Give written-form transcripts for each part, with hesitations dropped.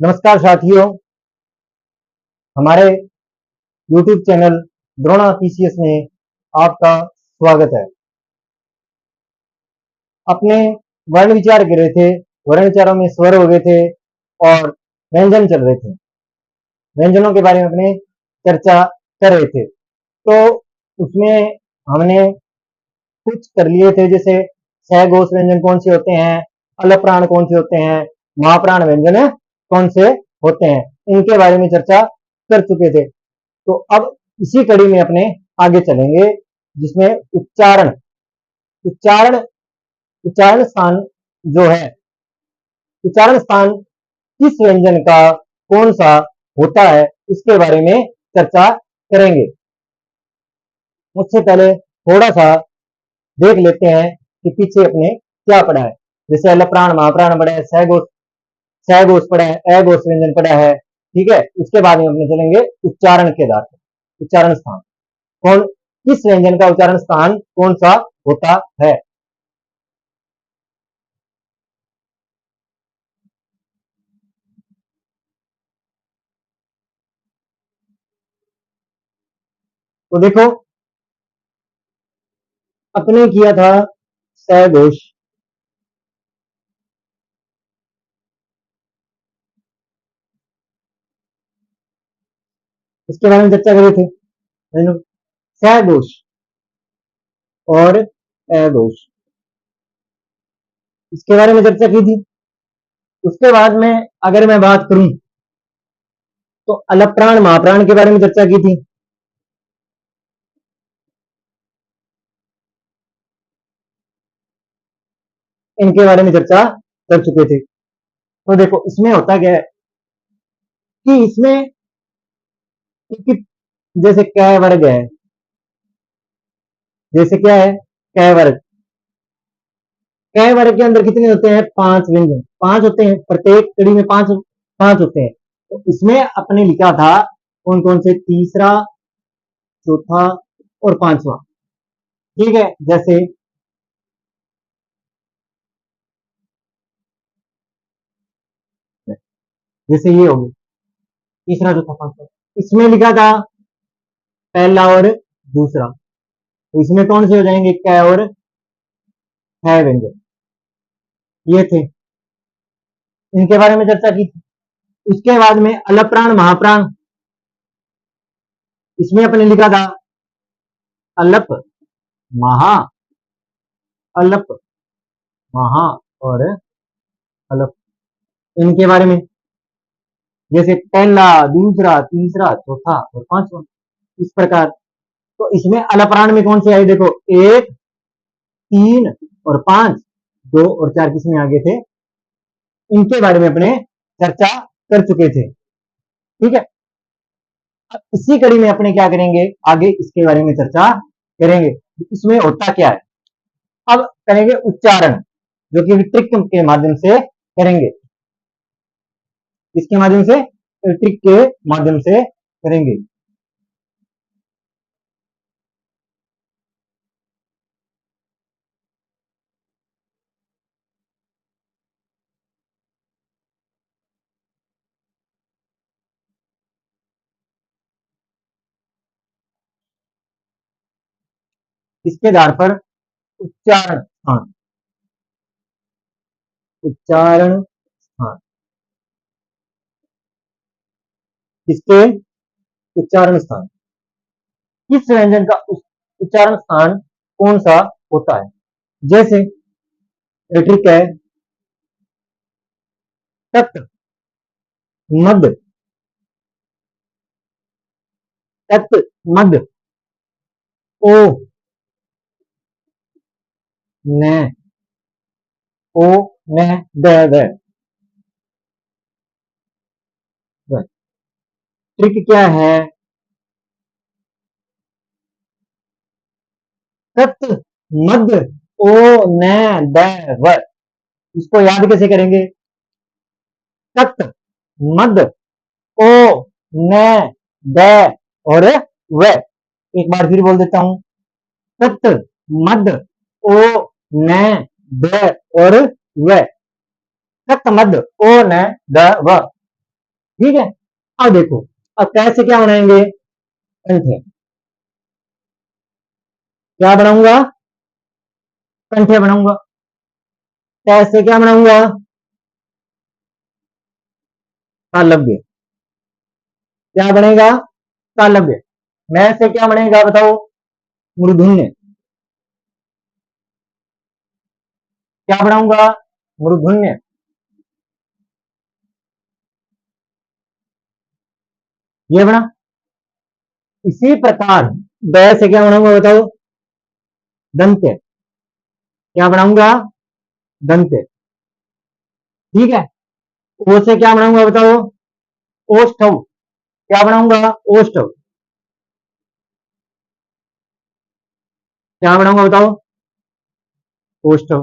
नमस्कार साथियों, हमारे YouTube चैनल द्रोणा पीसीएस में आपका स्वागत है। अपने वर्ण विचार कर रहे थे, वर्ण विचारों में स्वर हो गए थे और व्यंजन चल रहे थे। व्यंजनों के बारे में अपने चर्चा कर रहे थे, तो उसमें हमने कुछ कर लिए थे, जैसे सहघोष व्यंजन कौन से होते हैं, अलप्राण कौन से होते हैं, महाप्राण व्यंजन कौन से होते हैं, इनके बारे में चर्चा कर चुके थे। तो अब इसी कड़ी में अपने आगे चलेंगे, जिसमें उच्चारण उच्चारण उच्चारण स्थान जो है, उच्चारण स्थान किस व्यंजन का कौन सा होता है, इसके बारे में चर्चा करेंगे। उससे पहले थोड़ा सा देख लेते हैं कि पीछे अपने क्या पढ़ा है। जैसे अलप्राण महाप्राण पढ़ा है, सहघोष पढ़ा है, अघोष व्यंजन पढ़ा है, ठीक है। उसके बाद में अपने चलेंगे उच्चारण के आधार पर। उच्चारण स्थान कौन, किस व्यंजन का उच्चारण स्थान कौन सा होता है। तो देखो, अपने किया था सहघोष, इसके बारे में चर्चा करे थे सहघोष और अघोष, इसके बारे में चर्चा की थी। उसके बाद में अगर मैं बात करूं तो अलप्राण महाप्राण के बारे में चर्चा की थी। इनके बारे में चर्चा कर चुके थे। तो देखो, इसमें होता क्या है कि इसमें जैसे क वर्ग है, जैसे क्या है क वर्ग, क वर्ग के अंदर कितने होते हैं, 5 व्यंजन, 5 होते हैं, प्रत्येक कड़ी में 5 5 होते हैं। तो इसमें अपने लिखा था कौन कौन से, तीसरा, चौथा और पांचवा, ठीक है। जैसे ये हो गया तीसरा चौथा पांचवा, इसमें लिखा था पहला और दूसरा, तो इसमें कौन से हो जाएंगे, क और है व्यंजन, ये थे। इनके बारे में चर्चा की थी। उसके बाद में अलप्राण महाप्राण, इसमें अपने लिखा था अलप महा, अलप महा और अलप। इनके बारे में जैसे पहला, दूसरा, तीसरा, चौथा और पांचवा, इस प्रकार। तो इसमें अलप्राण में कौन से आए, देखो 1, 3 और 5, 2 और 4 किसमें आगे थे, इनके बारे में अपने चर्चा कर चुके थे, ठीक है। अब इसी कड़ी में अपने क्या करेंगे, आगे इसके बारे में चर्चा करेंगे, इसमें होता क्या है। अब करेंगे उच्चारण, जो कि ट्रिक के माध्यम से करेंगे, इसके माध्यम से, ट्रिक के माध्यम से करेंगे। इसके आधार पर उच्चारण स्थान, उच्चारण स्थान किसके, उच्चारण स्थान किस व्यंजन का उच्चारण स्थान कौन सा होता है। जैसे ट्रिक है, तत्, मद, तत्, मद, ओ, न, ओ, न, द, व। ट्रिक क्या है, तत्, मद, ओ, न, द, व। इसको याद कैसे करेंगे, तत्, मद, ओ, न, द और व। एक बार फिर बोल देता हूं, तत्, मद, ओ, न, द और व, तत्, मद, ओ, न, द, व। ठीक है। अब देखो, अब कैसे क्या बनाएंगे, कंठे। क्या बनाऊंगा, कंठे बनाऊंगा। कैसे क्या बनाऊंगा, तालव्य। क्या बनेगा, तालव्य। मैं से क्या बनेगा बताओ, मूर्धन्य। क्या बनाऊंगा, मूर्धन्य। ये बना। इसी प्रकार द से क्या बनाऊंगा बताओ, दंत्य। क्या बनाऊंगा, दंत्य। ठीक है। ओ से क्या बनाऊंगा बताओ, ओष्ठव। क्या बनाऊंगा, ओष्ठव। क्या बनाऊंगा बताओ, ओष्ठव।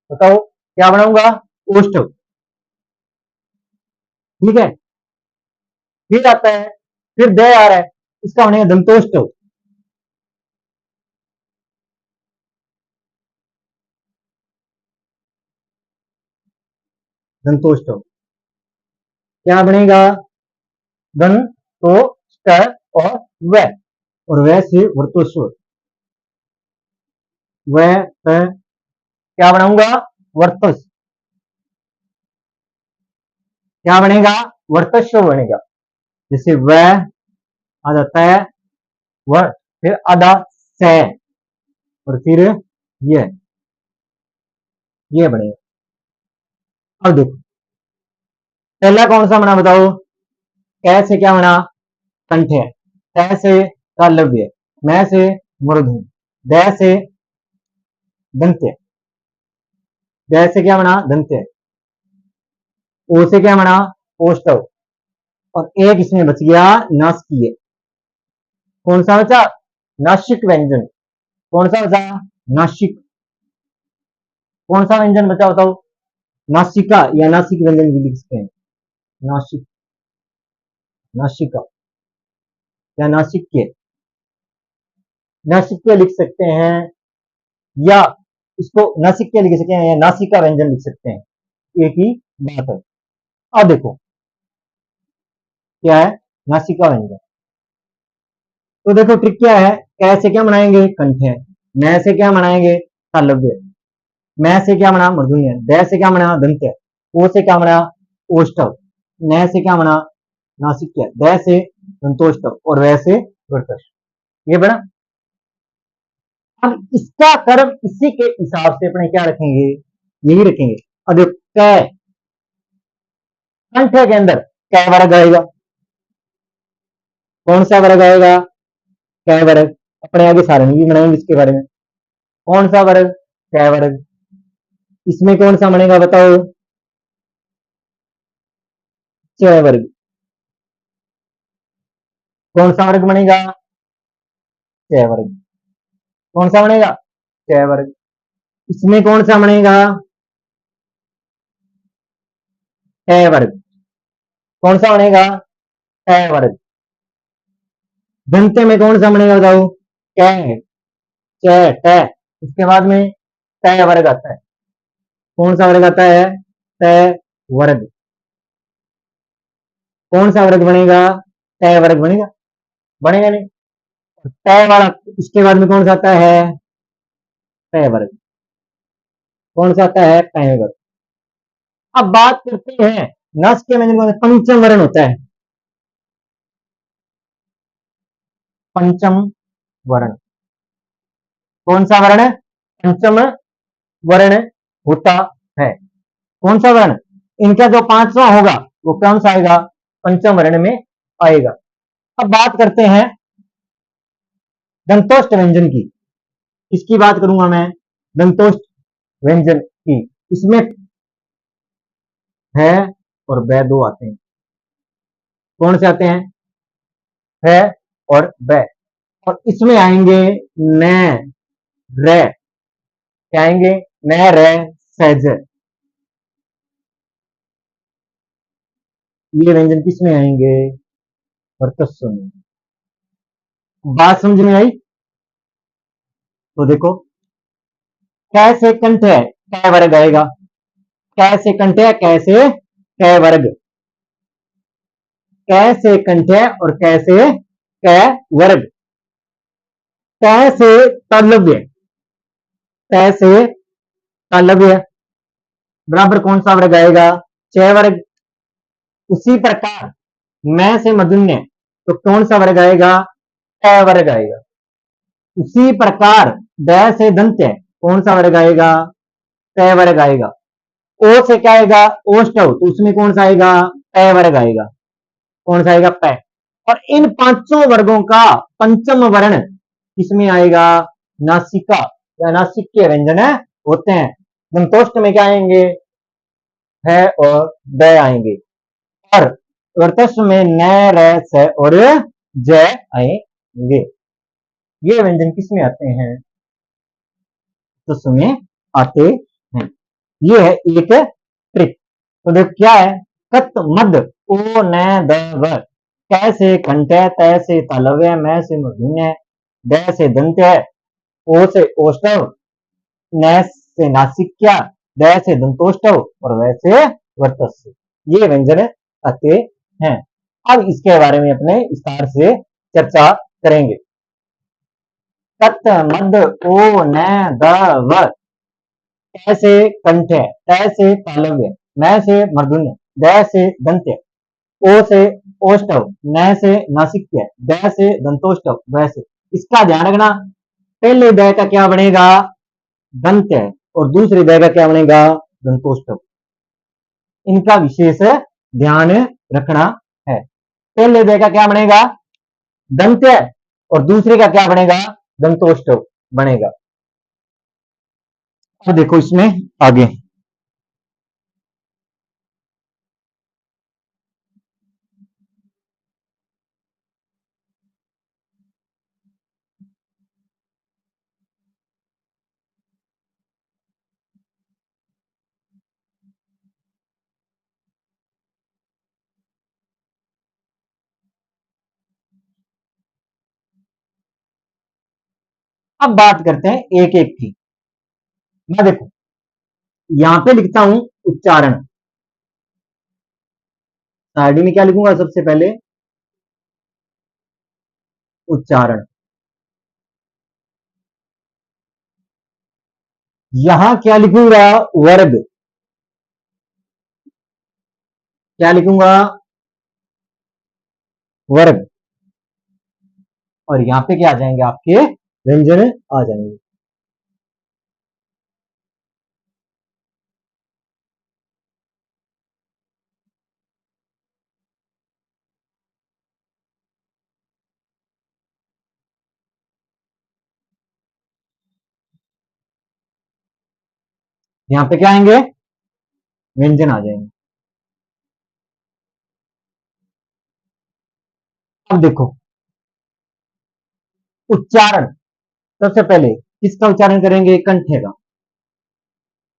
बताओ क्या बनाऊंगा, ओष्ठव। ठीक है। फिर आता है, फिर द आ रहा है, इसका बनेगा दंतोष्ठव। दंतोष्ठव। क्या बनेगा, दन तो स्ट और व, और व से वर्तोस्वर। व क्या बनाऊंगा, वर्तस। क्या बनेगा, वर्तस्व बनेगा। जैसे व आधा तय, व फिर आधा से, और फिर ये बनेगा। अब देखो, पहला कौन सा बना बताओ, कैसे क्या बना, कंठे। तय से तालव्य, मैं से मूर्धन्य, द से दंत्य। द से क्या बना, दंत्य। ओ से क्या बना, ओष्ठव। और एक इसमें बच गया, नासिकीय। कौन सा बचा, नासिक व्यंजन। कौन सा बचा, नासिक। कौन सा व्यंजन बचा बताओ, नासिका या नासिक व्यंजन भी लिख सकते हैं। नासिक, नासिका या नासिक्य। नासिक्य लिख सकते हैं, या इसको नासिक्य लिख सकते हैं, या नासिका व्यंजन लिख सकते हैं, एक ही बात है। अब देखो क्या है, नासिका व्यंजन। तो देखो ट्रिक क्या है, कैसे क्या बनाएंगे, कंठे। मैं से क्या बनाएंगे, तालव्य। मैं से क्या बना, मूर्धन्य। द से क्या बना, दंत्य। ओ से क्या बना, ओष्ठव। न से क्या बना, नासिक्य। द से दंतोष्ठव, और वै से वर्तस्व। ये बना। अब इसका कर्म इसी के हिसाब से अपने क्या रखेंगे, यही रखेंगे। अब कै, कंठ के अंदर कै वर्ग आएगा। कौन सा वर्ग आएगा, कै वर्ग। अपने आगे सारणी भी बनाएंगे इसके बारे में। कौन सा वर्ग, कै वर्ग। इसमें कौन सा बनेगा बताओ, च वर्ग। कौन सा वर्ग बनेगा, च वर्ग। कौन सा बनेगा, च वर्ग। इसमें कौन सा बनेगा, ट वर्ग। कौन सा बनेगा, ट वर्ग। दंते में कौन सा बनेगा बताओ, कै, च, ट। इसके बाद में ट वर्ग आता है। कौन सा वर्ग आता है, ट वर्ग। कौन सा वर्ग बनेगा, ट वर्ग बनेगा, बनेगा नहीं। ट वाला, इसके बाद में कौन सा आता है, ट वर्ग। कौन सा आता है, ट वर्ग। अब बात करते हैं नस के व्यंजन में, पंचम वर्ण होता है। पंचम वर्ण। कौन सा वर्ण, पंचम वर्ण होता है। कौन सा वर्ण, इनका जो पांचवा होगा वो कौन सा आएगा, पंचम वर्ण में आएगा। अब बात करते हैं दंतोष्ट व्यंजन की। किसकी बात करूंगा मैं, दंतोष्ट व्यंजन की। इसमें है और बै दो आते हैं। कौन से आते हैं, है और बै। और इसमें आएंगे न, रे। क्या आएंगे, न, रे, सहज। ये व्यंजन किसमें आएंगे, वर्चस्व में। बात समझ में आई। तो देखो, कैसे कंठ है, कै वर्ग आएगा। कैसे कंठ है, कैसे कै वर्ग। कै से कंठ है और कै से कै वर्ग। तै से तालव्य, तै से तालव्य बराबर कौन सा वर्ग आएगा? च वर्ग। उसी प्रकार मैं से मधुन्य तो कौन सा वर्ग आएगा? ट वर्ग आएगा। उसी प्रकार द से दंत्य कौन सा वर्ग आएगा? ट वर्ग आएगा। ओ से क्या आएगा? ओष्टव तो उसमें कौन सा आएगा? ट वर्ग आएगा। कौन सा आएगा? प। और इन पांचों वर्गों का पंचम वर्ण किसमें आएगा? नासिका या नासिक के व्यंजन होते हैं। दंतोष्ट में क्या आएंगे? है और द आएंगे। और वर्तस्व में न, र, स और ज आएंगे। ये व्यंजन किसमें आते हैं? तो में आते हैं। ये है एक ट्रिक। तो देखो क्या है? कत मद ओ न द व कै से कंठ है, तै से तालव्य, मैं से मूर्धन्य, द से दंत्य, ओ से ओष्ठव, न से नासिक्या, द से दंतोष्ठव और वै से वर्तस्व। ये व्यंजन आते हैं। अब इसके बारे में अपने विस्तार से चर्चा करेंगे। तत् मद ओ न द व कै से कंठ है, तै से तालव्य, मैं से मूर्धन्य, द से दंत्य, ओ से ओष्ठव, न से नासिक्य, द से दंतोष्ठव, वैसे। इसका ध्यान रखना, पहले द का क्या बनेगा? दंत्य और दूसरे द का क्या बनेगा? दंतोष्ठव। इनका विशेष ध्यान रखना है। पहले द का क्या बनेगा? दंत्य और दूसरे का क्या बनेगा? दंतोष्ठव बनेगा। तो देखो इसमें आगे अब बात करते हैं एक एक की। मैं देखो यहां पे लिखता हूं उच्चारण। साइड में क्या लिखूंगा? सबसे पहले उच्चारण। यहां क्या लिखूंगा? वर्ग। क्या लिखूंगा? वर्ग। और यहां पे क्या आ जाएंगे? आपके व्यंजन आ जाएंगे। यहां पे क्या आएंगे? व्यंजन आ जाएंगे। अब देखो उच्चारण। सबसे पहले किसका उच्चारण करेंगे? कंठे का।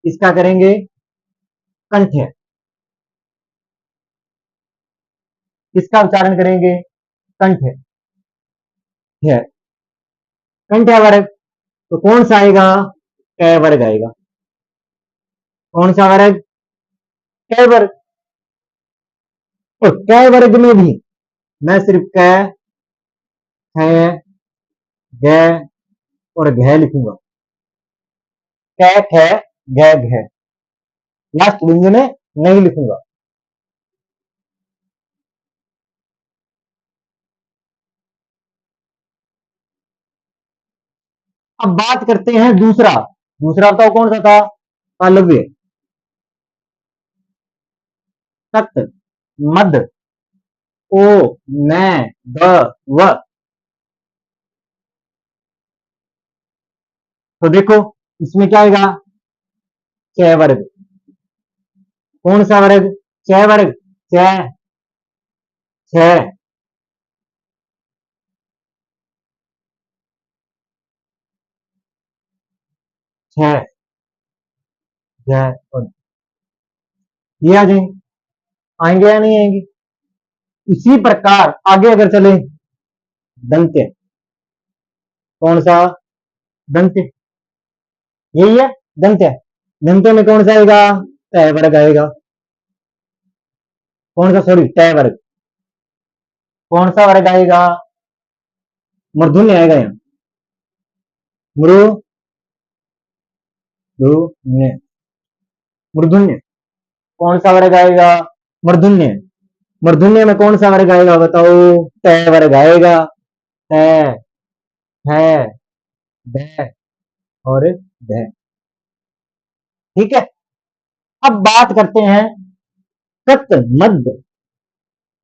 किसका करेंगे? कंठे। किसका उच्चारण करेंगे? कंठे है। कंठे वर्ग तो कौन सा आएगा? क वर्ग आएगा। कौन सा वर्ग? क वर्ग। तो क वर्ग में भी मैं सिर्फ क, ख, ग और घ लिखूंगा। क, ख, ग, घ। लास्ट व्यंजन नहीं लिखूंगा। अब बात करते हैं दूसरा। दूसरा बताओ कौन सा था? तालव्य। तत् मद ओ न द व। तो देखो इसमें क्या आएगा? च वर्ग। कौन सा वर्ग? च वर्ग। च, छ, छ, ज और ये आ जाएंगे। आएंगे या नहीं आएंगे? इसी प्रकार आगे अगर चले, दंत्य। कौन सा? दंत्य। यही है दंत्य। दंत्य में कौन सा आएगा? त वर्ग आएगा। कौन सा? सॉरी, ट वर्ग। कौन सा वर्ग आएगा? मूर्धन्य आएगा यहाँ, मूर्धन्य, मूर्धन्य। कौन सा वर्ग आएगा? मूर्धन्य। मूर्धन्य में कौन सा वर्ग आएगा बताओ? तय वर्ग आएगा। तय, है, ध और ध। ठीक है। अब बात करते हैं तत् मध्य,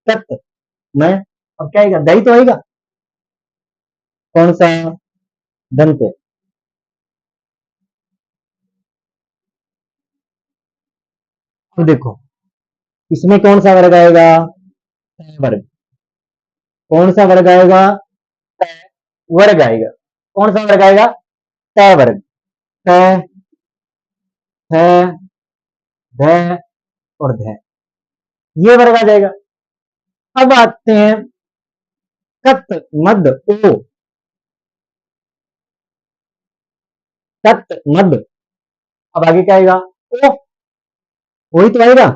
तत् में अब क्या आएगा? दही तो आएगा। कौन सा? दंत। अब देखो इसमें कौन सा वर्ग आएगा? तय वर्ग। कौन सा वर्ग आएगा? तय वर्ग आएगा। कौन सा वर्ग आएगा? तय वर्ग। तय, है, ध और ध, ये वर्ग आ जाएगा। अब आते हैं तत् मध्य ओ, तत् मध्य। अब आगे क्या आएगा? ओ, वही तो आएगा।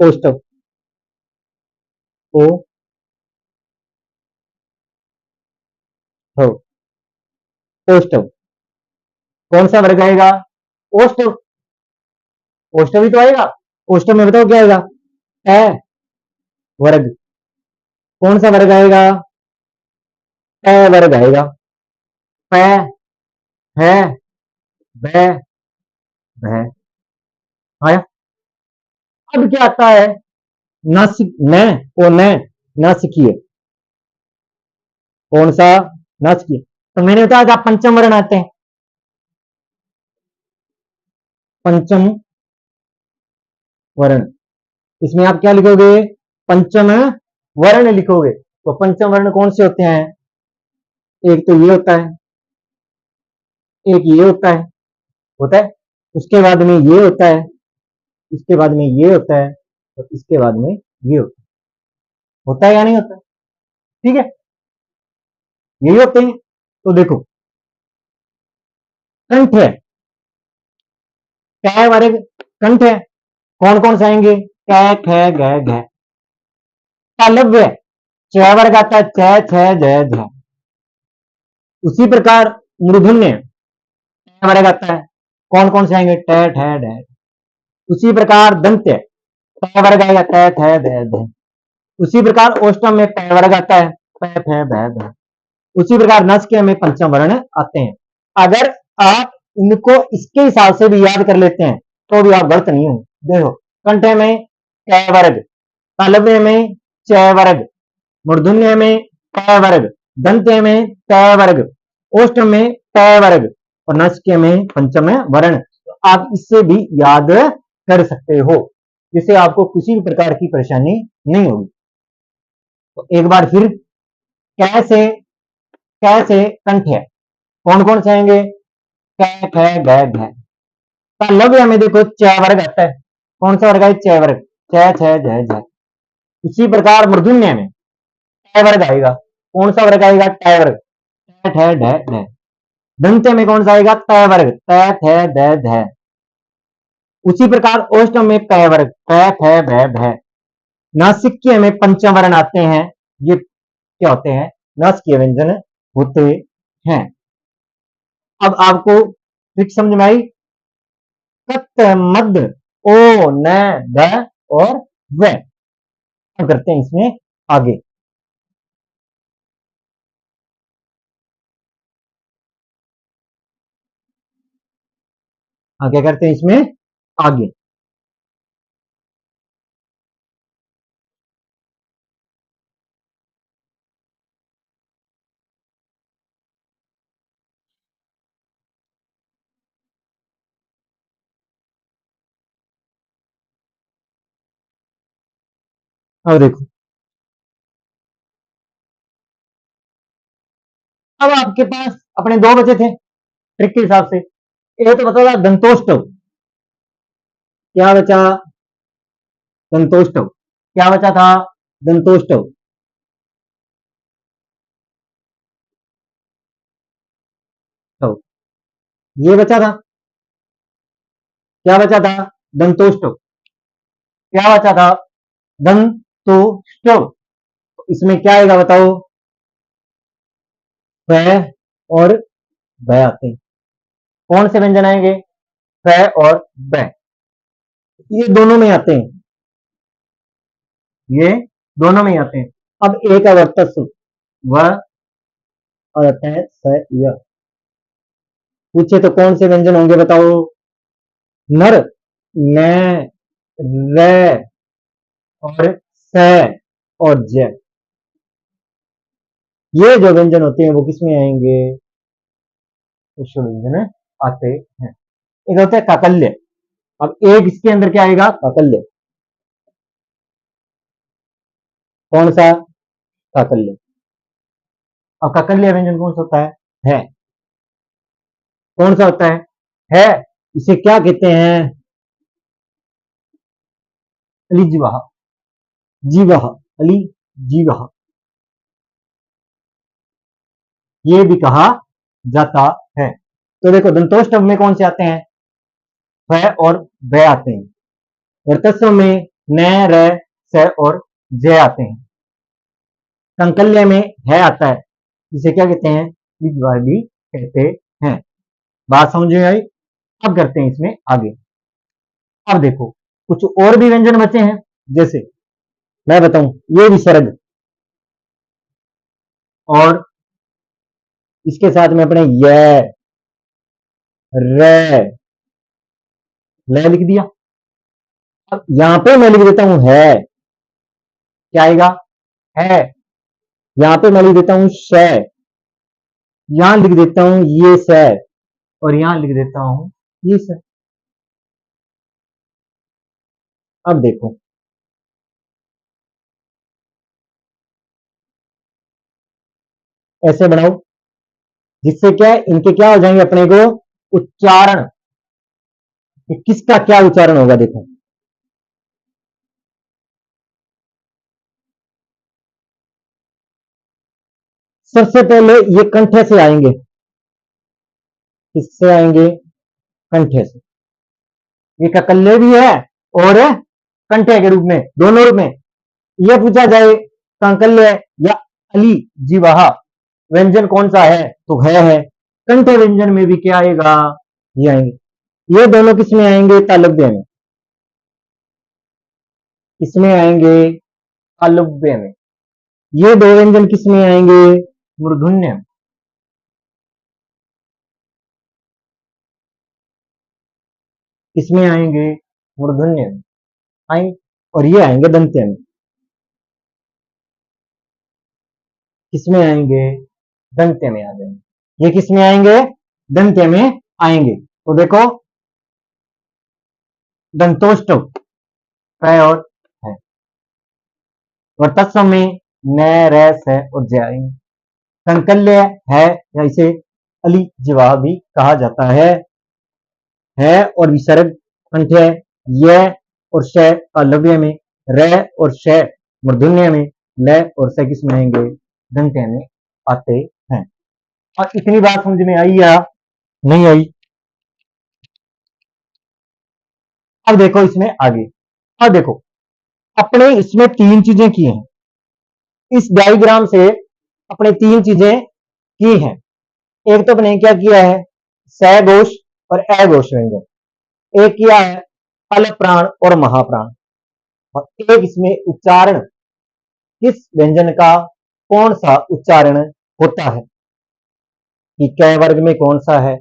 कोष्टक, ओ हो, कोष्टक। कौन सा वर्ग आएगा? ओष्टक। ओष्टक भी तो आएगा। ओष्टक में बताओ क्या आएगा? है वर्ग। कौन सा वर्ग आएगा? है वर्ग आएगा। प, है, ब, भ आया। अब क्या आता है? नासिक, न ओ न, नासिकीय। कौन सा? नासिकीय। तो मैंने बताया था पंचम वर्ण आते हैं। पंचम वर्ण, इसमें आप क्या लिखोगे? पंचम वर्ण लिखोगे। तो पंचम वर्ण कौन से होते हैं? एक तो ये होता है, एक ये होता है। उसके बाद में ये होता है, इसके बाद में ये होता है और इसके बाद में ये होता है या नहीं होता है? ठीक है, यही होते हैं। तो देखो कंठ है, कै वर्ग कंठ है। कौन कौन से आएंगे? कै, ख, ग, घ। तालव्य, च वर्ग आता है, च, छ, ज, झ। उसी प्रकार मूर्धन्य वर्ग आता है। कौन कौन से आएंगे? ट, ठ, ड। उसी प्रकार दंत्य प वर्ग आएगा, त, थ, द, ध। उसी प्रकार ओष्टम में प वर्ग आता है, प, फ, भ, भ। उसी प्रकार नस्क में पंचम वर्ण आते हैं। अगर आप इनको इसके हिसाब से भी याद कर लेते हैं तो भी आप गलत नहीं होंगे। देखो कंठ में क वर्ग, तालव्य में च वर्ग, मूर्धन्य में प वर्ग, दंत्य में त वर्ग, ओष्ठ में प वर्ग और नस्क में पंचम वर्ण। तो आप इससे भी याद कर सकते हो, जिससे आपको किसी भी प्रकार की परेशानी नहीं होगी। तो एक बार फिर कैसे, कैसे कंठ है, कौन कौन से आएंगे? क, ख, ग, घ। तालव्य में देखो च वर्ग आता है। कौन सा वर्ग है? च वर्ग, छ, छ, ज, झ। उसी प्रकार मूर्धन्य में ट वर्ग आएगा। कौन सा वर्ग आएगा? ट वर्ग, ठ, ठ, ढ, ढ। दंत्य में कौन सा आएगा? त वर्ग, त, थ, द, ध। उसी प्रकार ओष्ठ में प वर्ग, प, फ, भ, भ। नासिक्य में पंचम वर्ण आते हैं। ये क्या होते हैं? नासिकीय व्यंजन होते हैं। अब आपको ट्रिक समझ में आई? तत् मध्य ओ, न, द और व। अब करते हैं इसमें आगे। आगे करते हैं इसमें आगे। अब देखो, अब आपके पास अपने दो बचे थे ट्रिक के हिसाब से। एक तो बता दंतोष्टव, क्या बचा? दंतोष्टव, क्या बचा था? दंतोष्टव। तो ये बचा था, क्या बचा था? दंतोष्टव। क्या बचा था? दंतोष्टव। इसमें क्या आएगा बताओ? फ और ब आते हैं। कौन से व्यंजन आएंगे? फ और ब, ये दोनों में आते हैं, ये दोनों में आते हैं। अब एक का वर्चस्व वह और आता है स य। पूछे तो कौन से व्यंजन होंगे बताओ? नर, न, र और स और ज। ये जो व्यंजन होते हैं वो किसमें आएंगे? विश्व व्यंजन आते हैं। एक होता है काकल्य। अब एक इसके अंदर क्या आएगा? काकल्य। कौन सा? काकल्य। अब काकल्य व्यंजन कौन सा होता है? कौन सा होता है? इसे क्या कहते हैं? अलिजीवा, जीवा, अली जीवा, ये भी कहा जाता है। तो देखो दंतोष्टव में कौन से आते हैं? फ और ब आते हैं। वर्चस्व में न, र, स और ज आते हैं। कंकल्य में है आता है, जिसे क्या कहते हैं? द्विजीवा भी कहते हैं। बात समझ में आई? अब करते हैं इसमें आगे। अब देखो कुछ और भी व्यंजन बचे हैं, जैसे मैं बताऊं ये विसर्ग, और इसके साथ में अपने य, र, ल लिख दिया। अब यहां पे मैं लिख देता हूं है, क्या आएगा? है। यहां पे मैं लिख देता हूं श, यहां लिख देता हूं ये स, और यहां लिख देता हूं ये स। अब देखो ऐसे बनाओ, जिससे क्या है, इनके क्या हो जाएंगे अपने को? उच्चारण। किसका क्या उच्चारण होगा देखो। सबसे पहले ये कंठे से आएंगे। किससे आएंगे? कंठे से। ये ककल्ले भी है और कंठे के रूप में, दोनों रूप में। यह पूछा जाए कंकल्य या अली जीवाहा व्यंजन कौन सा है, तो है। कंठ व्यंजन में भी क्या आएगा? ये आएंगे। ये दोनों किसमें आएंगे? तालव्य में। किसमें आएंगे? तालव्य में। ये दो व्यंजन किसमें आएंगे? मूर्धन्य में। किसमें आएंगे? मूर्धन्य में आएंगे। और ये आएंगे दंत्य में। किसमें आएंगे? दंत्य में आ जाएंगे। ये किसमें आएंगे? दंत्य में आएंगे। तो देखो दंतोष्टव क और है, और तत्सम में न, र, स और ज आएंगे। संकल्य है, या इसे अली जिवा भी कहा जाता है और विसर्ग कंठ्य, य और श तालव्य में, र और श मूर्धन्य में, ल और स किसमें आएंगे? दंत्य में आते हैं। और इतनी बात समझ में आई या नहीं आई? अब देखो इसमें आगे। अब देखो अपने इसमें तीन चीजें की हैं, इस डायग्राम से अपने तीन चीजें की हैं। एक तो अपने क्या किया है? सघोष और अघोष व्यंजन। एक किया है अल प्राण और महाप्राण। और एक इसमें उच्चारण, किस व्यंजन का कौन सा उच्चारण होता है, कि क वर्ग में कौन सा है,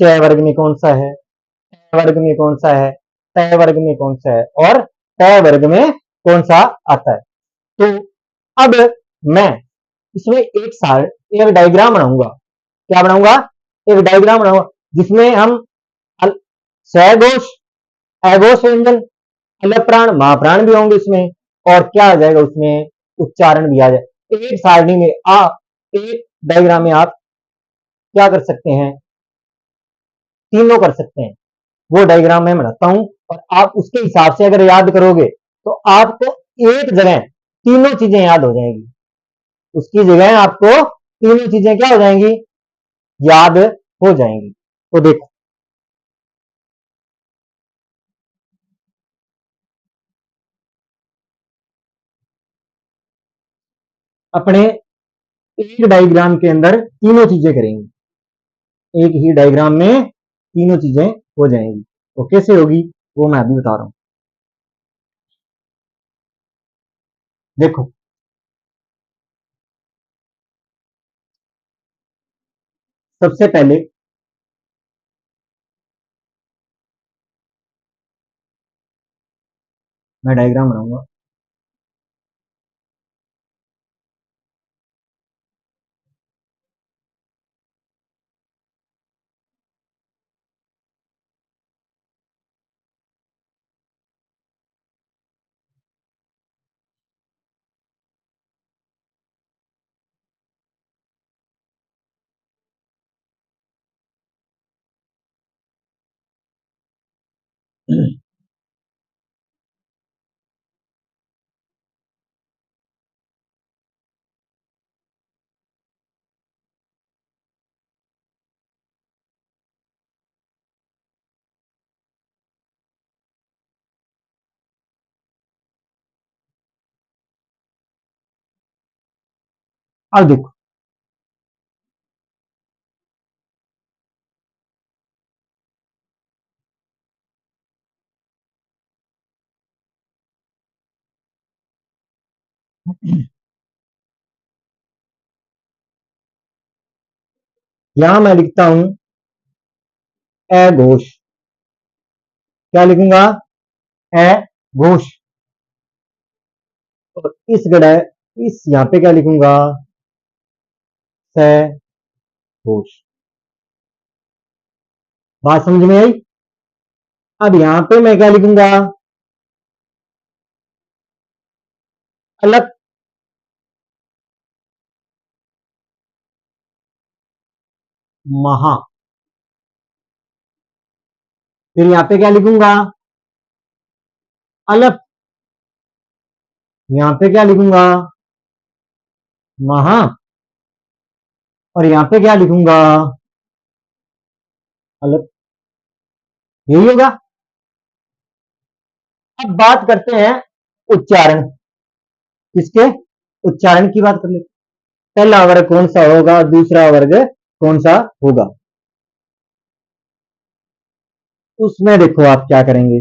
च वर्ग में कौन सा है, वर्ग में कौन सा है, त वर्ग में कौन सा है, और त वर्ग में कौन सा आता है। तो अब मैं इसमें एक डायग्राम बनाऊंगा। क्या बनाऊंगा? एक डायग्राम बनाऊंगा, जिसमें हम सघोष अघोष व्यंजन, अलप्राण महाप्राण भी होंगे इसमें, और क्या आ जाएगा उसमें? उच्चारण भी आ जाए। एक सारणी में आप, एक डायग्राम में आप क्या कर सकते हैं? तीनों कर सकते हैं। वो डायग्राम मैं बनाता हूं, और आप उसके हिसाब से अगर याद करोगे तो आपको एक जगह तीनों चीजें याद हो जाएंगी। उसकी जगह आपको तीनों चीजें क्या हो जाएंगी? याद हो जाएंगी। तो देखो अपने एक डायग्राम के अंदर तीनों चीजें करेंगे, एक ही डायग्राम में तीनों चीजें हो जाएंगी। वो कैसे होगी वो मैं अभी बता रहा हूं। देखो, सबसे पहले मैं डायग्राम बनाऊंगा। अब देखो, यहां मैं लिखता हूं ए घोष। क्या लिखूंगा? ए घोष। और इस गड़ा इस यहां पे क्या लिखूंगा? से घोष। बात समझ में आई? अब यहां पे मैं क्या लिखूंगा? अलग महा। फिर यहां पे क्या लिखूंगा? अलग। यहां पे क्या लिखूंगा? महा। और यहां पे क्या लिखूंगा? अलग। यही होगा। अब बात करते हैं उच्चारण। किसके? उच्चारण की बात कर लेते। पहला वर्ग कौन सा होगा, दूसरा वर्ग कौन सा होगा? उसमें देखो आप क्या करेंगे।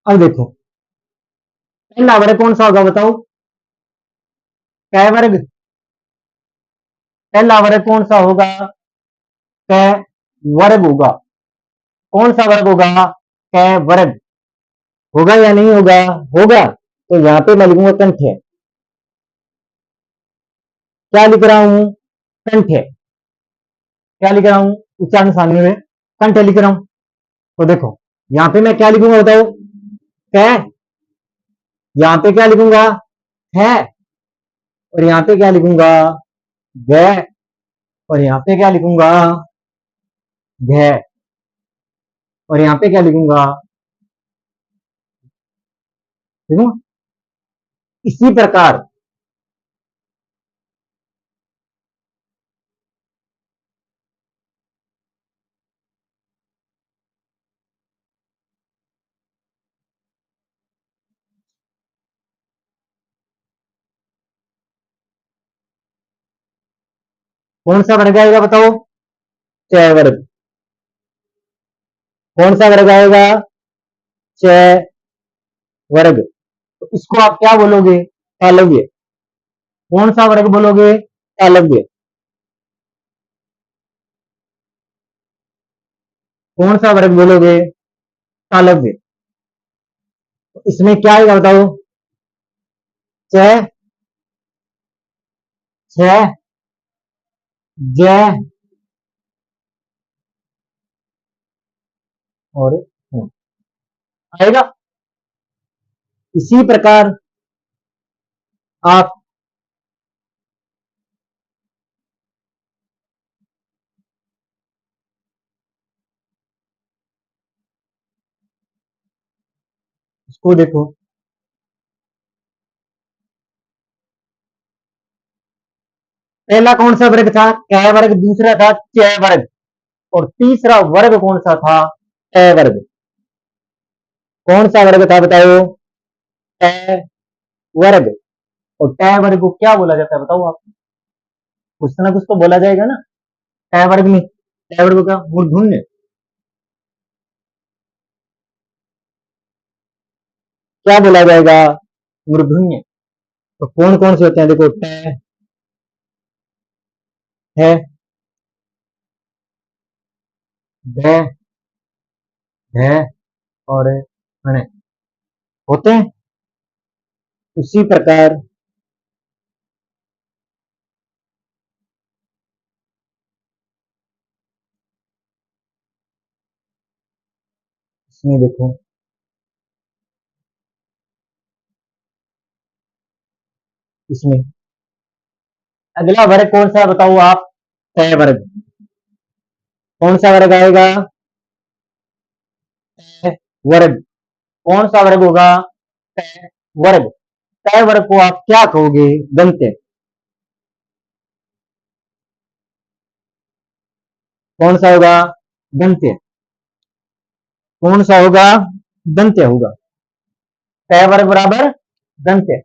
अब देखो, पहला वर्ग कौन सा होगा बताओ? कै वर्ग। पहला वर्ग कौन सा होगा? कै वर्ग होगा। कौन सा वर्ग होगा? कै वर्ग। होगा या नहीं होगा? होगा। तो यहां पे मैं लिखूंगा कंठ है। क्या लिख रहा हूं? कंठ है। क्या लिख रहा हूं? उच्चारण सामने में कंठ लिख रहा हूं। तो देखो, यहां पे मैं क्या लिखूंगा बताओ? कै। यहां पे क्या लिखूंगा? है। और यहां पे क्या लिखूंगा? ग। और यहां पे क्या लिखूंगा? घ। और यहां पे क्या लिखूंगा? ठीक है। इसी प्रकार कौन सा वर्ग आएगा बताओ? च वर्ग। कौन सा वर्ग आएगा? च वर्ग। तो इसको आप क्या बोलोगे? तालव्य। कौन सा वर्ग बोलोगे? तालव्य। कौन सा वर्ग बोलोगे? तालव्य। तो इसमें क्या आएगा बताओ? च, छ, ज और आएगा। इसी प्रकार आप इसको देखो, पहला कौन सा वर्ग था? क वर्ग। दूसरा था च वर्ग। और तीसरा वर्ग कौन सा था? ट वर्ग। कौन सा वर्ग था बताओ? ट वर्ग। और ट वर्ग को क्या बोला जाता है बताओ आप? कुछ ना कुछ तो बोला जाएगा ना ट वर्ग में। ट वर्ग को क्या? मूर्धन्य। क्या बोला जाएगा? मूर्धन्य। तो कौन कौन से होते हैं? देखो, ट है, ढ, ढ और ण होते हैं। उसी प्रकार इसमें देखो, इसमें अगला वर्ग कौन सा बताओ आप? ट वर्ग। कौन सा वर्ग आएगा? ट वर्ग। कौन सा वर्ग होगा? ट वर्ग। ट वर्ग को आप क्या कहोगे? दंत्य। कौन सा होगा? दंत्य। कौन सा होगा? दंत्य होगा। ट वर्ग बराबर दंत्य।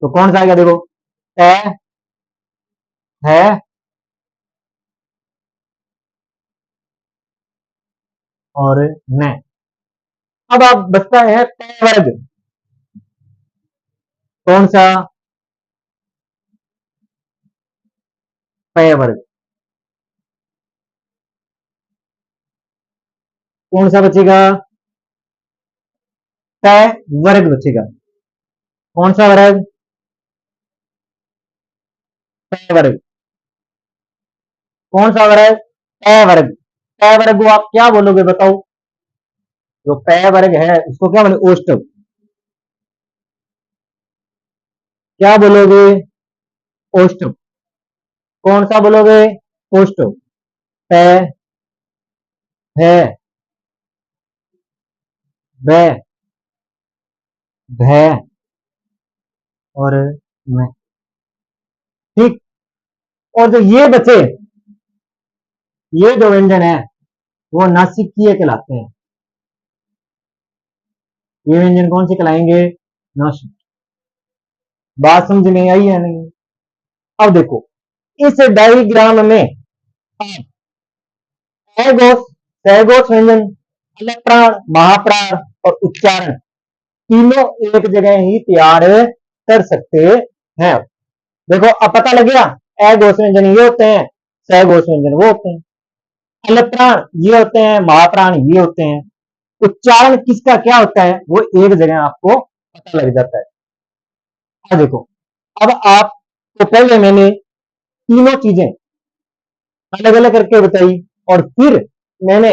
तो कौन सा आएगा? देखो, ट है और न। अब आप बचता है ट वर्ग। कौन सा? प वर्ग। कौन सा बचेगा? ट वर्ग बचेगा। कौन सा वर्ग? ट वर्ग। कौन सा वर्ग? ट वर्ग। ट वर्ग को आप क्या बोलोगे बताओ? जो ट वर्ग है उसको क्या बोलोगे? ओष्टक। क्या बोलोगे? ओष्टक। कौन सा बोलोगे? ओष्टक। ट है, ब, भ और म। ठीक। और जो ये बचे, ये जो व्यंजन है वो नासिकीय कहलाते हैं। ये व्यंजन कौन से कहलाएंगे? नासिक। बात समझ में आई है नहीं? अब देखो, इस डायग्राम में आप अघोष, सहघोष व्यंजन, अलग प्राण, महाप्राण और उच्चारण तीनों एक जगह ही तैयार कर सकते हैं। देखो, अब पता लग गया अघोष व्यंजन ये होते हैं, सहघोष व्यंजन वो होते हैं, अलग प्राण ये होते हैं, महाप्राण ये होते हैं। उच्चारण किसका क्या होता है वो एक जगह आपको पता लग जाता है। अब देखो, अब आप तो पहले मैंने तीनों चीजें अलग अलग करके बताई और फिर मैंने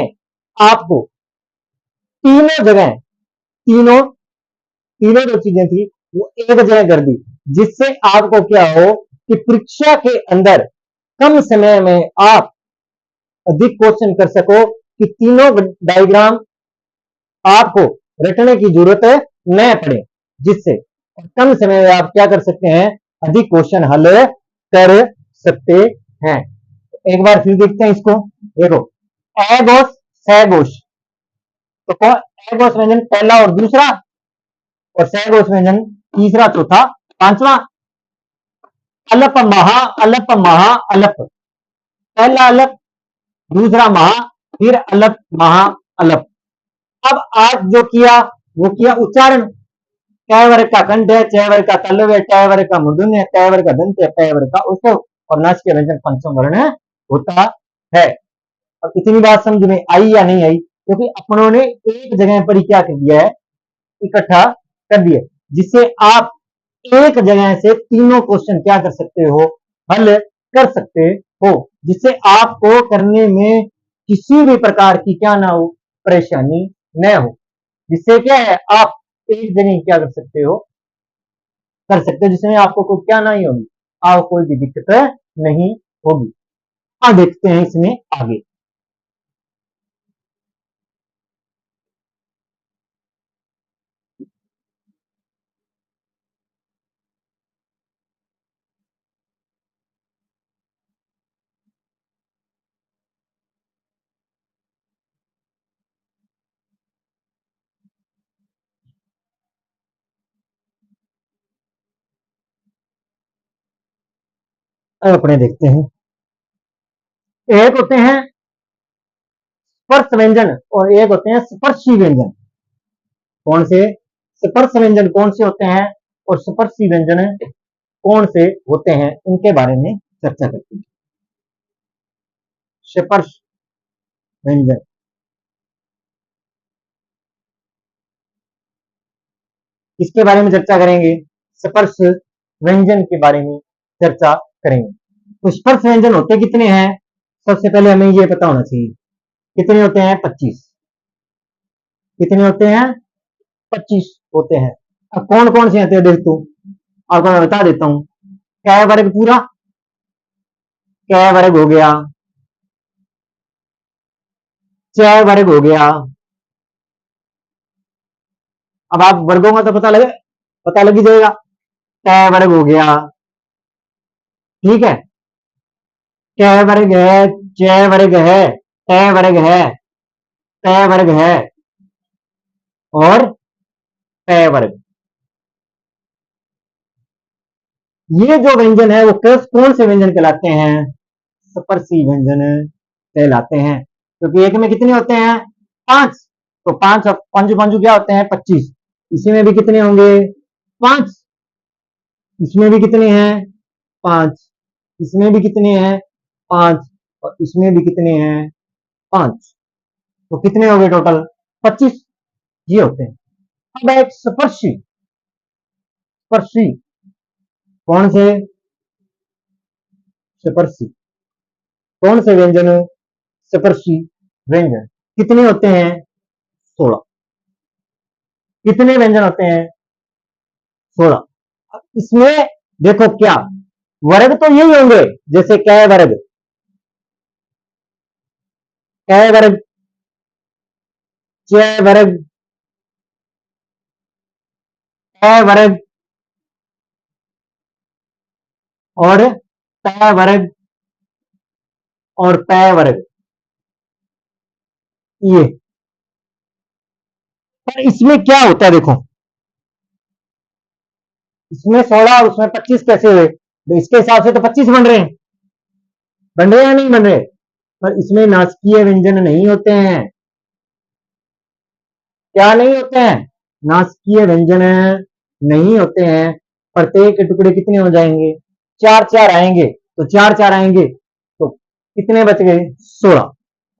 आपको तीनों जगह, तीनों तीनों जो चीजें थी वो एक जगह कर दी, जिससे आपको क्या हो कि परीक्षा के अंदर कम समय में आप अधिक क्वेश्चन कर सको, कि तीनों डायग्राम आपको रटने की जरूरत न पड़े, जिससे कम समय में आप क्या कर सकते हैं? अधिक क्वेश्चन हल कर सकते हैं। एक बार फिर देखते हैं इसको। देखो, अघोष, सहघोष। तो कौन? अघोष व्यंजन पहला और दूसरा, और सहघोष व्यंजन तीसरा, चौथा, पांचवा। अलप महा, अलप महा, अलप। पहला अलप, दूसरा महा, फिर अलप महा अलप। अब आज जो किया वो किया उच्चारण। क वर्ग का कंठ है, च वर्ग का तल्लव है, ट वर्ग का मूर्धन्य है, ट वर्ग का दंत है, प वर्ग का उत्सव और नाच के व्यंजन पंचम वर्ण होता है। अब इतनी बात समझ में आई या नहीं आई? क्योंकि अपनों ने एक जगह पर ही क्या कर दिया है? इकट्ठा कर दिया, जिससे आप एक जगह से तीनों क्वेश्चन क्या कर सकते हो? हल कर सकते हो, जिससे आपको करने में किसी भी प्रकार की क्या ना हो? परेशानी न हो। जिससे क्या है, आप एक जगह क्या कर सकते हो? कर सकते हो, जिसमें आपको कोई क्या नहीं होगी, आपको कोई भी दिक्कत नहीं होगी। अब देखते हैं इसमें आगे। अब अपने देखते हैं, एक होते हैं स्पर्श व्यंजन और एक होते हैं स्पर्शी व्यंजन। कौन से स्पर्श व्यंजन कौन से होते हैं और स्पर्शी व्यंजन कौन से होते हैं, इनके बारे में चर्चा करते हैं। स्पर्श व्यंजन, इसके बारे में चर्चा करेंगे, स्पर्श व्यंजन के बारे में चर्चा करेंगे। तो स्पर्श व्यंजन होते कितने हैं, सबसे पहले हमें ये पता होना चाहिए, कितने होते हैं 25। कितने होते हैं 25 होते हैं। अब कौन कौन से होते हैं देख तू, आपको मैं बता देता हूं। कै वर्ग पूरा, कै वर्ग हो गया, च वर्ग हो गया। अब आप वर्गों का तो पता लग ही जाएगा। कै वर्ग हो गया, ठीक है, कै वर्ग है, च वर्ग है, ट वर्ग है, ट वर्ग है और प वर्ग। ये जो व्यंजन है वो कौन से व्यंजन कहलाते हैं, स्पर्शी व्यंजन कहलाते हैं। क्योंकि एक में कितने होते हैं 5, तो 5 पंजू पंजू क्या होते हैं 25। इसी में भी कितने होंगे 5, इसमें भी कितने हैं 5, इसमें भी कितने हैं 5 और इसमें भी कितने हैं 5, तो कितने हो गए टोटल 25, ये होते हैं। अब एक स्पर्शी, स्पर्शी कौन से स्पर्शी, कौन से व्यंजन स्पर्शी व्यंजन, कितने होते हैं 16। कितने व्यंजन होते हैं 16। इसमें देखो क्या वर्ग तो यही होंगे, जैसे कै वर्ग, कै वर्ग, च वर्ग, कै वर्ग और ट वर्ग और प वर्ग, ये। पर इसमें क्या होता है देखो, इसमें 16 और उसमें 25 कैसे हुए, तो इसके हिसाब से तो 25 बन रहे हैं, बन रहे या नहीं बन रहे। पर इसमें नासकीय व्यंजन नहीं होते हैं, क्या नहीं होते हैं, नासकीय व्यंजन नहीं होते हैं। प्रत्येक के टुकड़े कितने हो जाएंगे 4 4 आएंगे, तो 4 4 आएंगे तो कितने बच गए 16।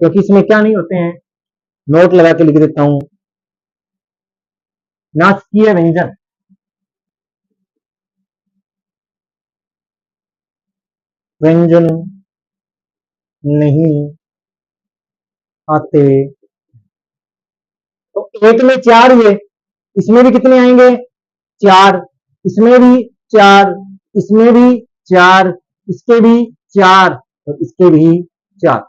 क्योंकि इसमें क्या नहीं होते हैं, नोट लगा के लिख देता हूं, नासकीय व्यंजन, व्यंजन नहीं आते। तो एक में 4 हुए, इसमें भी कितने आएंगे 4, इसमें भी 4, इसमें भी 4, इसके भी 4 और इसके भी 4।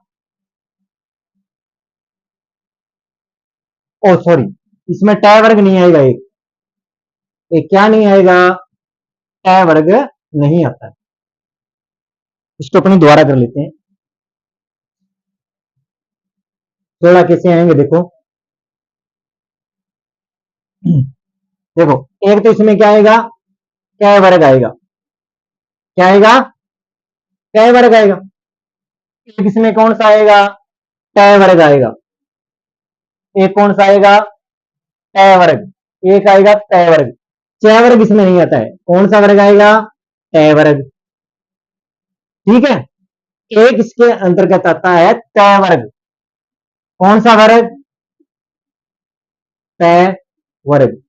ओ सॉरी, इसमें ट वर्ग नहीं आएगा, एक क्या नहीं आएगा ट वर्ग नहीं आता है। इसको अपनी दोबारा कर लेते हैं, थोड़ा कैसे आएंगे देखो। देखो एक तो इसमें क्या आएगा कै वर्ग आएगा, क्या आएगा कै वर्ग आएगा। एक इसमें कौन सा आएगा कै वर्ग आएगा, एक कौन सा आएगा कै वर्ग, एक आएगा कै वर्ग। च वर्ग इसमें नहीं आता है, कौन सा वर्ग आएगा कै वर्ग, ठीक है। एक इसके अंतर्गत आता है तय वर्ग, कौन सा वर्ग तय वर्ग।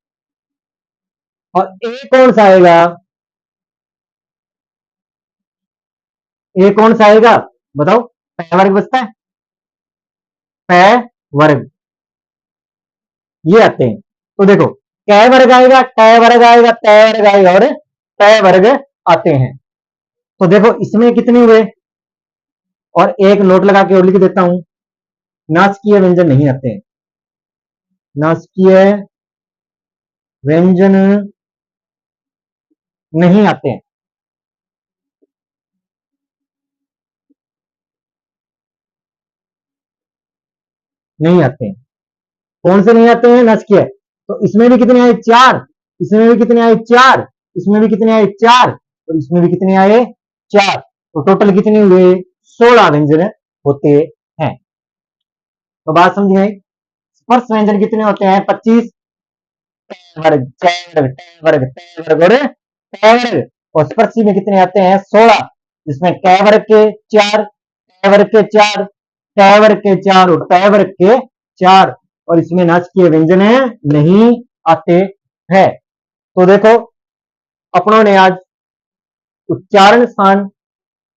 और एक कौन सा आएगा, एक कौन सा आएगा बताओ, तय वर्ग बचता है, तय वर्ग, ये आते हैं। तो देखो कै वर्ग आएगा, तय वर्ग आएगा, तय वर्ग आएगा और तय वर्ग आते हैं। तो देखो इसमें कितने हुए, और एक नोट लगा के और लिख देता हूं, नासकीय व्यंजन नहीं आते हैं, नासकीय व्यंजन नहीं आते हैं। नहीं आते हैं, कौन से नहीं आते हैं नासकीय, तो इसमें भी कितने आए 4, इसमें भी कितने आए 4, इसमें भी कितने आए 4 और इसमें भी कितने आए 4। तो टोटल कितने हुए? 16 व्यंजन होते हैं। तो बात समझ में आई। स्पर्श व्यंजन कितने होते हैं? 25 वर्ग, वर्ग, वर्ग, वर्ग और वर्ग। और स्पर्शी में कितने आते हैं? 16, जिसमें क वर्ग के 4, वर्ग के 4, वर्ग के 4 और वर्ग के 4, और इसमें नाचकीय व्यंजन नहीं आते हैं। तो देखो अपनों ने आज उच्चारण स्थान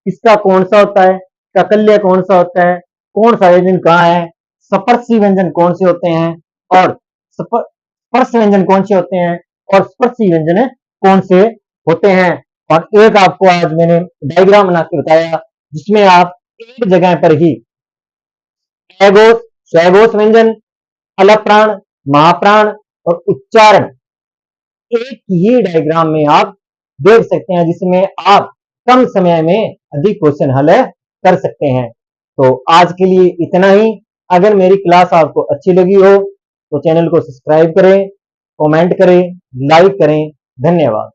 किसका कौन सा होता है, ककल्य कौन सा होता है, कौन सा व्यंजन कहाँ है, स्पर्शी व्यंजन कौन से होते हैं, और स्पर्श व्यंजन कौन से होते हैं, और स्पर्शी व्यंजन कौन से होते हैं। और एक आपको आज मैंने डायग्राम बना के बताया, जिसमें आप एक जगह पर ही अघोष, स्वघोष व्यंजन, अलप्राण, महाप्राण और उच्चारण एक ही डायग्राम में आप देख सकते हैं, जिसमें आप कम समय में अधिक क्वेश्चन हल कर सकते हैं। तो आज के लिए इतना ही। अगर मेरी क्लास आपको अच्छी लगी हो तो चैनल को सब्सक्राइब करें, कमेंट करें, लाइक करें। धन्यवाद।